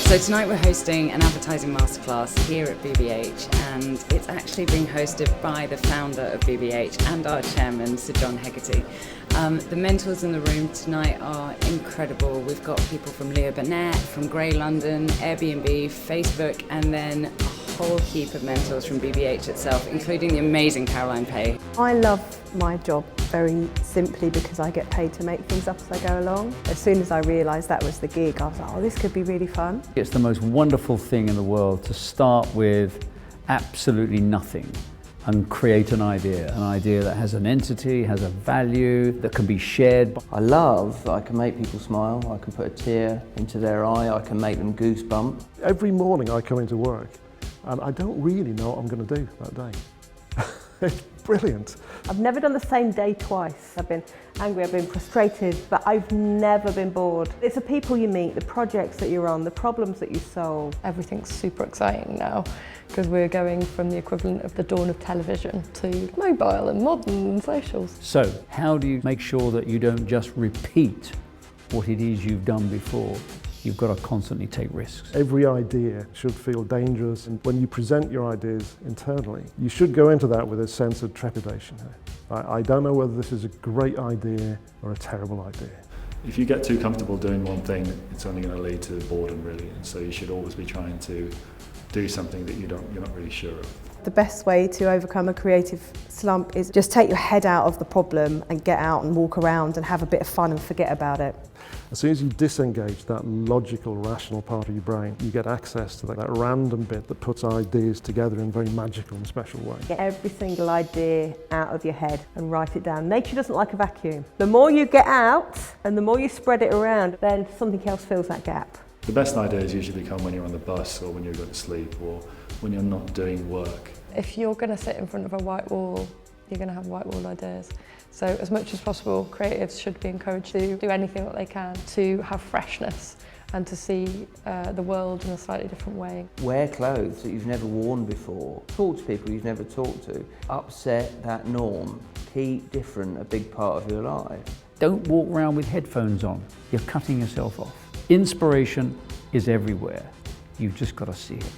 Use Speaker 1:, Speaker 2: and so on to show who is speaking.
Speaker 1: So tonight we're hosting an advertising masterclass here at BBH, and it's actually being hosted by the founder of BBH and our chairman, Sir John Hegarty. The mentors in the room tonight are incredible. We've got people from Leo Burnett, from Grey London, Airbnb, Facebook, and then a whole heap of mentors from BBH itself, including the amazing Caroline Pay.
Speaker 2: I love my job very simply because I get paid to make things up as I go along. As soon as I realised that was the gig, I was like, oh, this could be really fun.
Speaker 3: It's the most wonderful thing in the world to start with absolutely nothing and create an idea that has an entity, has a value, that can be shared.
Speaker 4: I love that I can make people smile, I can put a tear into their eye, I can make them goosebump.
Speaker 5: Every morning I come into work and I don't really know what I'm going to do that day. It's brilliant.
Speaker 2: I've never done the same day twice. I've been angry, I've been frustrated, but I've never been bored. It's the people you meet, the projects that you're on, the problems that you solve.
Speaker 6: Everything's super exciting now because we're going from the equivalent of the dawn of television to mobile and modern and socials.
Speaker 3: So, how do you make sure that you don't just repeat what it is you've done before? You've got to constantly take risks.
Speaker 5: Every idea should feel dangerous, and when you present your ideas internally, you should go into that with a sense of trepidation. I don't know whether this is a great idea or a terrible idea.
Speaker 7: If you get too comfortable doing one thing, it's only going to lead to boredom really, and so you should always be trying to do something that you're not really sure of.
Speaker 2: The best way to overcome a creative slump is just take your head out of the problem and get out and walk around and have a bit of fun and forget about it.
Speaker 5: As soon as you disengage that logical, rational part of your brain, you get access to that random bit that puts ideas together in a very magical and special way.
Speaker 2: Get every single idea out of your head and write it down. Nature doesn't like a vacuum. The more you get out and the more you spread it around, then something else fills that gap.
Speaker 7: The best ideas usually come when you're on the bus or when you're going to sleep or when you're not doing work.
Speaker 6: If you're going to sit in front of a white wall, you're going to have white wall ideas. So as much as possible, creatives should be encouraged to do anything that they can to have freshness and to see the world in a slightly different way.
Speaker 4: Wear clothes that you've never worn before. Talk to people you've never talked to. Upset that norm. Keep different a big part of your life.
Speaker 3: Don't walk around with headphones on. You're cutting yourself off. Inspiration is everywhere. You've just got to see it.